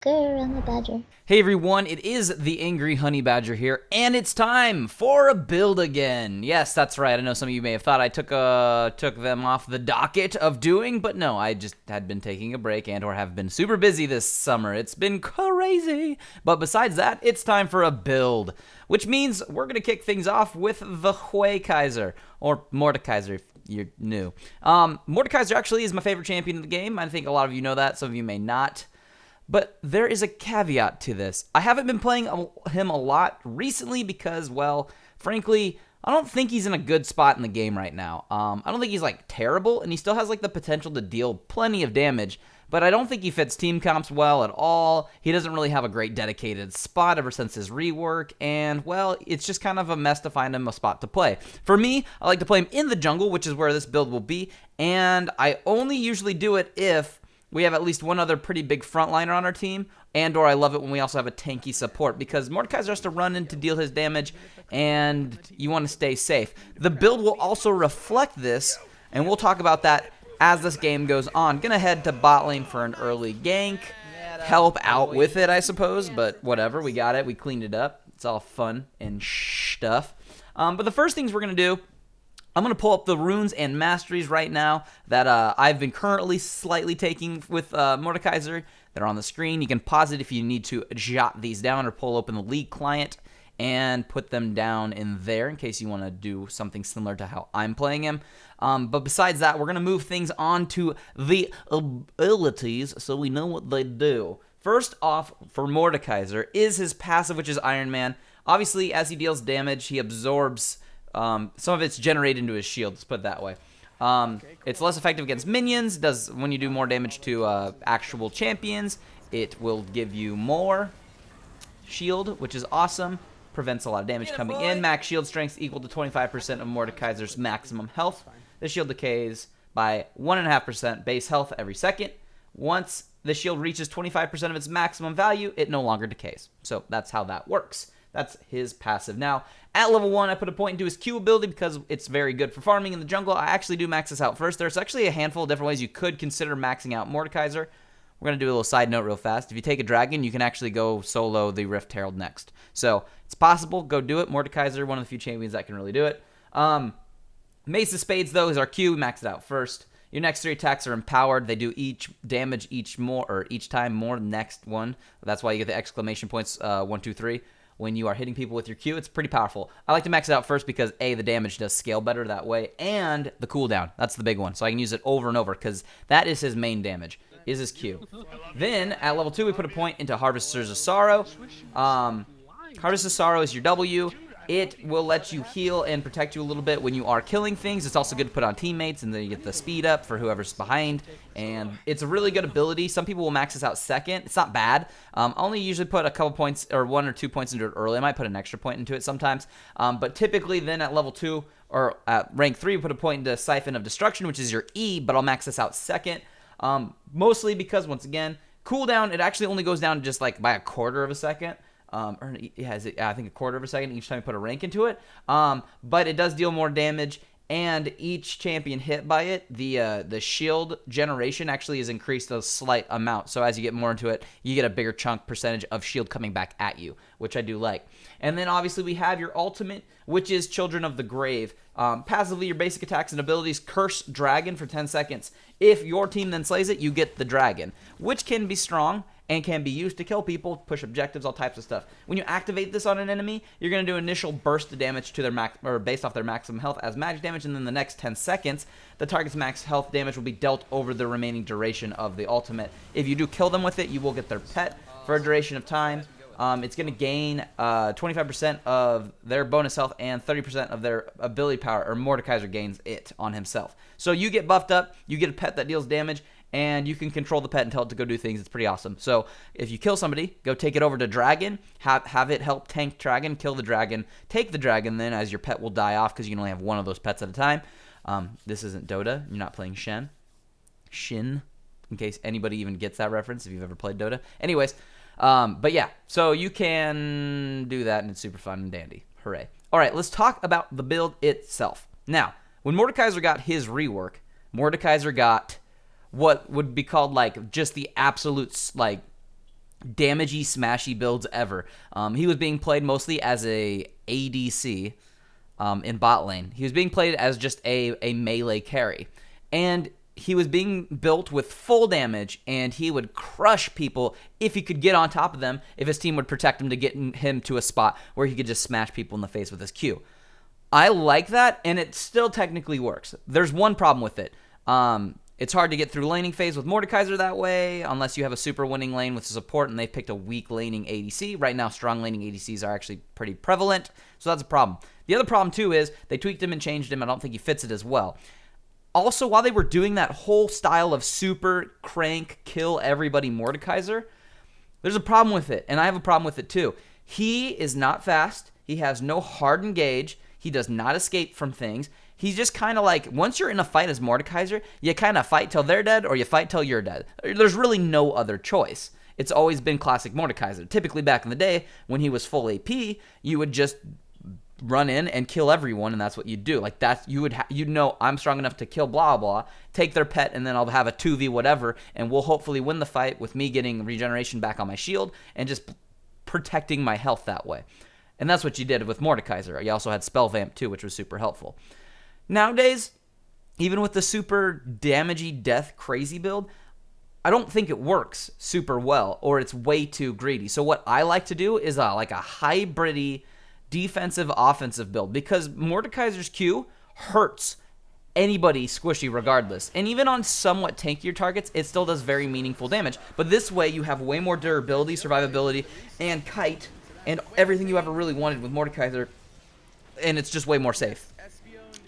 Go around the badger. Hey everyone, it is the Angry Honey Badger here, and it's time for a build again. Yes, that's right. I know some of you may have thought I took them off the docket of doing, but no, I just had been taking a break and or have been super busy this summer. It's been crazy. But besides that, it's time for a build, which means we're going to kick things off with the Mordekaiser, or Mordekaiser if you're new. Mordekaiser actually is my favorite champion in the game. I think a lot of you know that, some of you may not. But there is a caveat to this. I haven't been playing him a lot recently because, well, frankly, I don't think he's in a good spot in the game right now. I don't think he's, terrible, and he still has, the potential to deal plenty of damage, but I don't think he fits team comps well at all. He doesn't really have a great dedicated spot ever since his rework, and, well, it's just kind of a mess to find him a spot to play. For me, I like to play him in the jungle, which is where this build will be, and I only usually do it if we have at least one other pretty big frontliner on our team, and/or I love it when we also have a tanky support, because Mordekaiser has to run in to deal his damage, and you want to stay safe. The build will also reflect this, and we'll talk about that as this game goes on. Gonna head to bot lane for an early gank, help out with it, I suppose, but whatever, we got it, we cleaned it up. It's all fun and stuff. But the first things we're gonna do, I'm going to pull up the runes and masteries right now that I've been currently slightly taking with Mordekaiser. They're on the screen. You can pause it if you need to jot these down or pull open the League client and put them down in there in case you want to do something similar to how I'm playing him. But besides that, we're going to move things on to the abilities so we know what they do. First off, for Mordekaiser, is his passive, which is Iron Man. Obviously, as he deals damage, he absorbs some of it's generated into his shield, let's put it that way. It's less effective against minions. Does when you do more damage to actual champions, it will give you more shield, which is awesome. Prevents a lot of damage coming in. Max shield strength equal to 25% of Mordekaiser's maximum health. The shield decays by 1.5% base health every second. Once the shield reaches 25% of its maximum value, it no longer decays. So that's how that works. That's his passive. Now, at level 1, I put a point into his Q ability because it's very good for farming in the jungle. I actually do max this out first. There's actually a handful of different ways you could consider maxing out Mordekaiser. We're going to do a little side note real fast. If you take a dragon, you can actually go solo the Rift Herald next. So, it's possible. Go do it. Mordekaiser, one of the few champions that can really do it. Mace of Spades, though, is our Q. We max it out first. Your next 3 attacks are empowered. They do each damage each time more than next one. That's why you get the exclamation points 1, 2, 3. When you are hitting people with your Q, it's pretty powerful. I like to max it out first because, A, the damage does scale better that way, and the cooldown. That's the big one. So I can use it over and over because that is his main damage, is his Q. Then, at level 2, we put a point into Harvesters of Sorrow. Harvest of Sorrow is your W. It will let you heal and protect you a little bit when you are killing things. It's also good to put on teammates, and then you get the speed up for whoever's behind. And it's a really good ability. Some people will max this out second. It's not bad. I only usually put a couple points, or 1 or 2 points into it early. I might put an extra point into it sometimes. But typically then at level 2, or at rank 3, we put a point into Siphon of Destruction, which is your E, but I'll max this out second. Mostly because, once again, cooldown, it actually only goes down just by a quarter of a second. I think a quarter of a second each time you put a rank into it. But it does deal more damage, and each champion hit by it, the shield generation actually is increased a slight amount. So as you get more into it, you get a bigger chunk percentage of shield coming back at you, which I do like. And then obviously we have your ultimate, which is Children of the Grave. Passively, your basic attacks and abilities, Curse Dragon for 10 seconds. If your team then slays it, you get the dragon, which can be strong and can be used to kill people, push objectives, all types of stuff. When you activate this on an enemy, you're going to do initial burst of damage to their based off their maximum health as magic damage, and then the next 10 seconds, the target's max health damage will be dealt over the remaining duration of the ultimate. If you do kill them with it, you will get their pet for a duration of time. It's going to gain 25% of their bonus health and 30% of their ability power, or Mordekaiser gains it on himself. So you get buffed up, you get a pet that deals damage, and you can control the pet and tell it to go do things. It's pretty awesome. So if you kill somebody, go take it over to Dragon, have it help tank Dragon, kill the Dragon, take the Dragon then, as your pet will die off because you can only have one of those pets at a time. This isn't Dota. You're not playing Shin, in case anybody even gets that reference if you've ever played Dota. Anyways, but yeah, so you can do that, and it's super fun and dandy. Hooray. All right, let's talk about the build itself. Now, when Mordekaiser got his rework, Mordekaiser got what would be called just the absolute damagey, smashy builds ever. He was being played mostly as a ADC in bot lane. He was being played as just a melee carry. And he was being built with full damage, and he would crush people if he could get on top of them, if his team would protect him to get him to a spot where he could just smash people in the face with his Q. I like that, and it still technically works. There's one problem with it. It's hard to get through laning phase with Mordekaiser that way, unless you have a super winning lane with support, and they've picked a weak laning ADC. Right now, strong laning ADCs are actually pretty prevalent, so that's a problem. The other problem, too, is they tweaked him and changed him. I don't think he fits it as well. Also, while they were doing that whole style of super crank, kill everybody Mordekaiser, there's a problem with it, and I have a problem with it too. He is not fast. He has no hard engage. He does not escape from things. He's just kind of like, once you're in a fight as Mordekaiser, you kind of fight till they're dead or you fight till you're dead. There's really no other choice. It's always been classic Mordekaiser. Typically back in the day, when he was full AP, you would just run in and kill everyone, and that's what you'd do. Like that, you'd know I'm strong enough to kill blah blah, take their pet, and then I'll have a 2v whatever, and we'll hopefully win the fight with me getting regeneration back on my shield and just protecting my health that way. And that's what you did with Mordekaiser. You also had Spell Vamp too, which was super helpful. Nowadays, even with the super damagey death crazy build, I don't think it works super well, or it's way too greedy. So what I like to do is like a hybrid-y defensive offensive build, because Mordekaiser's Q hurts anybody squishy regardless, and even on somewhat tankier targets it still does very meaningful damage. But this way you have way more durability, survivability, and kite, and everything you ever really wanted with Mordekaiser, and it's just way more safe.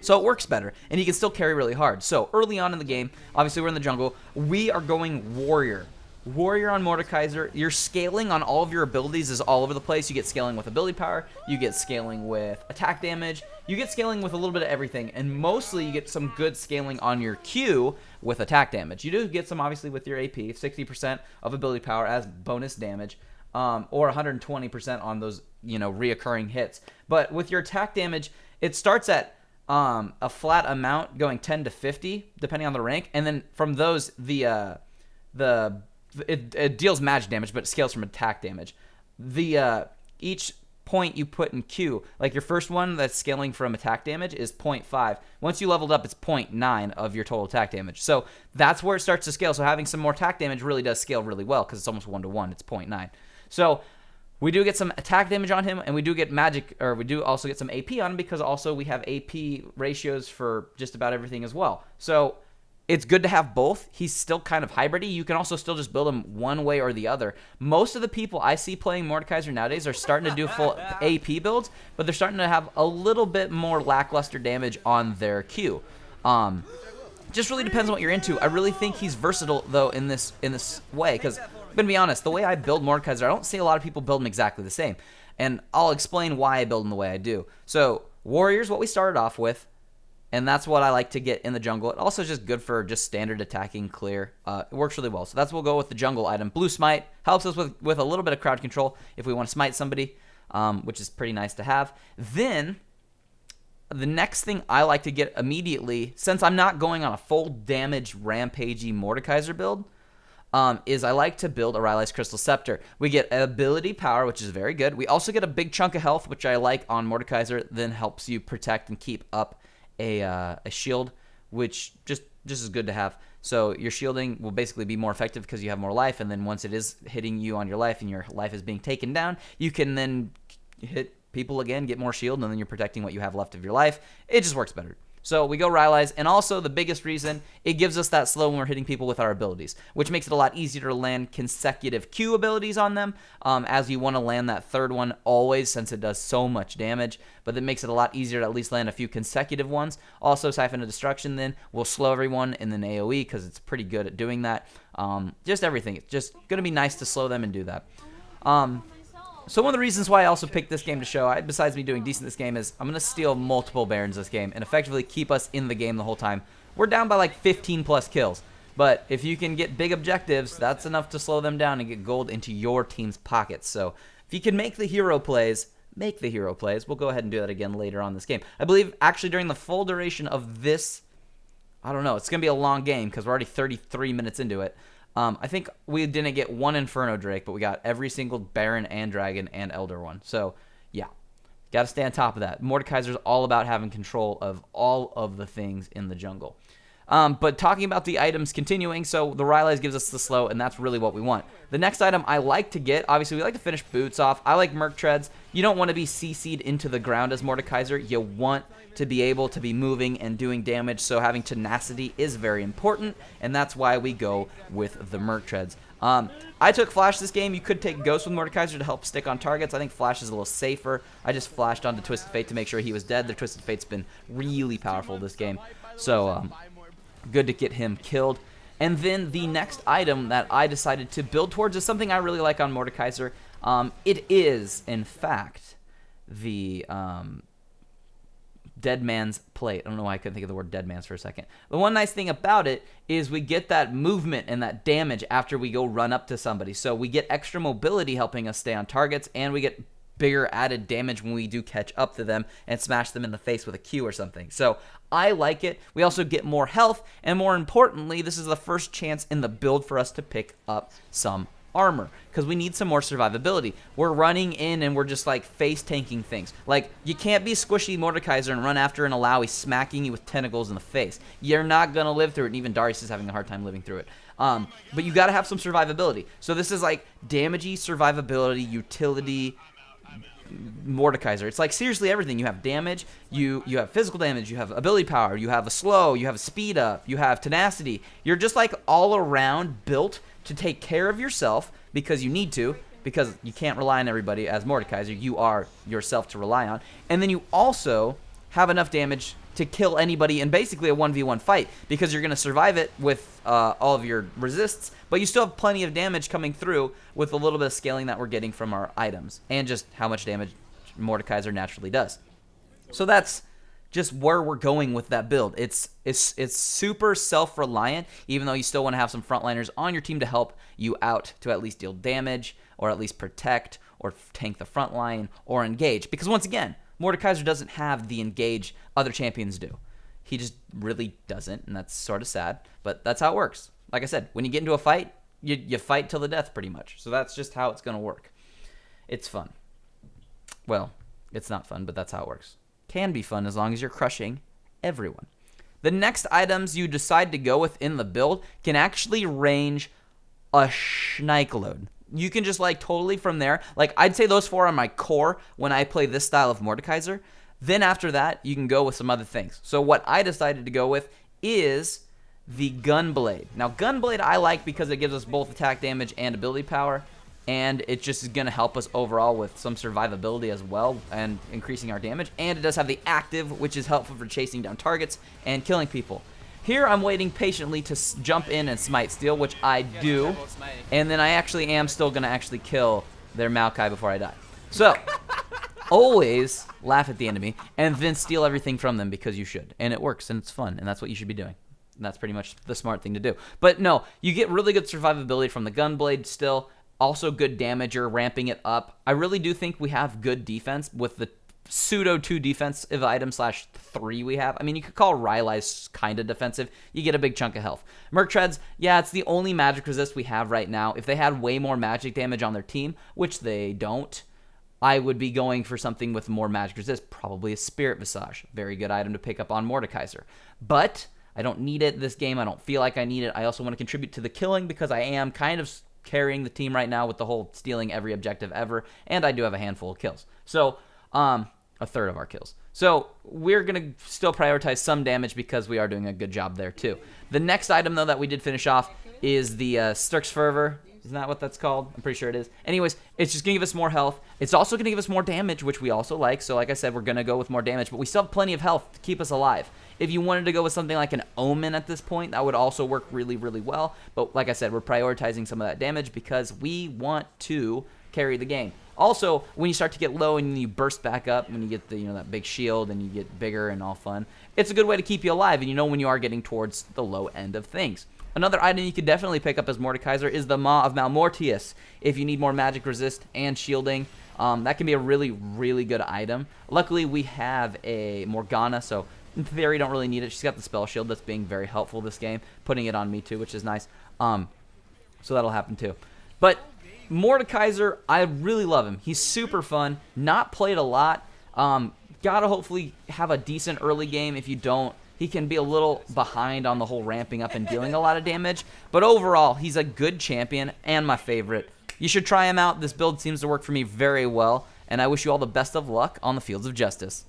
So it works better, and he can still carry really hard. So early on in the game, obviously we're in the jungle, we are going warrior on Mordekaiser. Your scaling on all of your abilities is all over the place. You get scaling with ability power, you get scaling with attack damage, you get scaling with a little bit of everything, and mostly you get some good scaling on your Q with attack damage. You do get some obviously with your AP, 60% of ability power as bonus damage, or 120% on those, reoccurring hits. But with your attack damage, it starts at a flat amount going 10 to 50 depending on the rank, and then from those it deals magic damage, but it scales from attack damage. Each point you put in Q, like your first one that's scaling from attack damage is 0.5. Once you leveled up, it's 0.9 of your total attack damage. So that's where it starts to scale. So having some more attack damage really does scale really well, because it's almost 1-to-1. It's 0.9. So we do get some attack damage on him, and we do get magic, or we do also get some AP on him, because also we have AP ratios for just about everything as well. So it's good to have both. He's still kind of hybrid-y. You can also still just build him one way or the other. Most of the people I see playing Mordekaiser nowadays are starting to do full AP builds, but they're starting to have a little bit more lackluster damage on their Q. Just really depends on what you're into. I really think he's versatile, though, in this way, because I'm going to be honest, the way I build Mordekaiser, I don't see a lot of people build him exactly the same. And I'll explain why I build him the way I do. So, Warrior's what we started off with, and that's what I like to get in the jungle. It also is just good for just standard attacking clear. It works really well. So that's what we'll go with the jungle item. Blue Smite helps us with a little bit of crowd control if we want to smite somebody, which is pretty nice to have. Then the next thing I like to get immediately, since I'm not going on a full damage rampagey Mordekaiser build, is I like to build a Rylai's Crystal Scepter. We get ability power, which is very good. We also get a big chunk of health, which I like on Mordekaiser, then helps you protect and keep up a shield, which just is good to have. So your shielding will basically be more effective because you have more life, and then once it is hitting you on your life and your life is being taken down, you can then hit people again, get more shield, and then you're protecting what you have left of your life. It just works better. So we go Rylai's, and also the biggest reason, it gives us that slow when we're hitting people with our abilities, which makes it a lot easier to land consecutive Q abilities on them, as you want to land that third one always, since it does so much damage, but it makes it a lot easier to at least land a few consecutive ones. Also, Siphon of Destruction then will slow everyone, and then AoE, because it's pretty good at doing that. Just everything. It's just going to be nice to slow them and do that. So one of the reasons why I also picked this game to show, besides me doing decent this game, is I'm going to steal multiple Barons this game and effectively keep us in the game the whole time. We're down by like 15 plus kills, but if you can get big objectives, that's enough to slow them down and get gold into your team's pockets. So if you can make the hero plays, make the hero plays. We'll go ahead and do that again later on this game. I believe actually during the full duration of this, I don't know, it's going to be a long game because we're already 33 minutes into it. I think we didn't get one Inferno Drake, but we got every single Baron and Dragon and Elder one. So, yeah. Got to stay on top of that. Mordekaiser's all about having control of all of the things in the jungle. But talking about the items continuing, so the Rylai gives us the slow, and that's really what we want. The next item I like to get, obviously we like to finish boots off. I like Merc Treads. You don't want to be CC'd into the ground as Mordekaiser. You want to be able to be moving and doing damage, so having tenacity is very important, and that's why we go with the Merc Treads. I took Flash this game. You could take Ghost with Mordekaiser to help stick on targets. I think Flash is a little safer. I just flashed onto Twisted Fate to make sure he was dead. The Twisted Fate's been really powerful this game, so good to get him killed. And then the next item that I decided to build towards is something I really like on Mordekaiser. It is, in fact, the Deadmans Plate. I don't know why I couldn't think of the word Deadmans for a second. The one nice thing about it is we get that movement and that damage after we go run up to somebody. So we get extra mobility helping us stay on targets, and we get bigger added damage when we do catch up to them and smash them in the face with a Q or something. So I like it. We also get more health, and more importantly, this is the first chance in the build for us to pick up some armor, because we need some more survivability. We're running in and we're just like face tanking things. Like, you can't be squishy Mordekaiser and run after an Alawi smacking you with tentacles in the face. You're not gonna live through it, and even Darius is having a hard time living through it. But you gotta have some survivability. So this is like damagey survivability, utility Mordekaiser. It's like seriously everything. You have damage, you have physical damage, you have ability power, you have a slow, you have a speed up, you have tenacity. You're just like all around built to take care of yourself, because you need to, because you can't rely on everybody as Mordekaiser. You are yourself to rely on. And then you also have enough damage to kill anybody in basically a 1v1 fight, because you're going to survive it with all of your resists, but you still have plenty of damage coming through with a little bit of scaling that we're getting from our items, and just how much damage Mordekaiser naturally does. So that's just where we're going with that build. It's super self-reliant, even though you still want to have some frontliners on your team to help you out, to at least deal damage, or at least protect, or tank the front line, or engage. Because once again, Mordekaiser doesn't have the engage other champions do. He just really doesn't, and that's sort of sad, but that's how it works. Like I said, when you get into a fight, you fight till the death pretty much. So that's just how it's going to work. It's fun. Well, it's not fun, but that's how it works. Can be fun as long as you're crushing everyone. The next items you decide to go with in the build can actually range a shnikaload. You can just like totally from there. Like, I'd say those four are my core when I play this style of Mordekaiser. Then after that, you can go with some other things. So what I decided to go with is the Gunblade. Now, Gunblade I like because it gives us both attack damage and ability power, and it just is going to help us overall with some survivability as well, and increasing our damage. And it does have the active, which is helpful for chasing down targets and killing people. Here I'm waiting patiently to jump in and smite steal, which I do, and then I actually am still going to actually kill their Maokai before I die. So, always laugh at the enemy, and then steal everything from them, because you should. And it works, and it's fun, and that's what you should be doing. And that's pretty much the smart thing to do. But no, you get really good survivability from the Gunblade still. Also good damager, ramping it up. I really do think we have good defense with the pseudo 2 defensive item / 3 we have. I mean, you could call Rylai's kind of defensive. You get a big chunk of health. Merc Treads, yeah, it's the only magic resist we have right now. If they had way more magic damage on their team, which they don't, I would be going for something with more magic resist, probably a Spirit Visage. Very good item to pick up on Mordekaiser. But I don't need it this game. I don't feel like I need it. I also want to contribute to the killing, because I am kind of carrying the team right now with the whole stealing every objective ever, and I do have a handful of kills. So, a third of our kills. So we're going to still prioritize some damage, because we are doing a good job there too. The next item, though, that we did finish off is the Sturk's Fervor. Isn't that what that's called? I'm pretty sure it is. Anyways, it's just going to give us more health. It's also going to give us more damage, which we also like. So like I said, we're going to go with more damage, but we still have plenty of health to keep us alive. If you wanted to go with something like an Omen at this point, that would also work really, really well. But like I said, we're prioritizing some of that damage because we want to carry the game. Also, when you start to get low and you burst back up, when you get the that big shield and you get bigger and all fun, it's a good way to keep you alive, and when you are getting towards the low end of things. Another item you could definitely pick up as Mordekaiser is the Maw of Malmortius. If you need more magic resist and shielding, that can be a really, really good item. Luckily, we have a Morgana, so in theory, don't really need it. She's got the spell shield that's being very helpful this game, putting it on me too, which is nice. So that'll happen too. But Mordekaiser, I really love him. He's super fun. Not played a lot. Gotta hopefully have a decent early game. If you don't, he can be a little behind on the whole ramping up and dealing a lot of damage. But overall, he's a good champion and my favorite. You should try him out. This build seems to work for me very well. And I wish you all the best of luck on the Fields of Justice.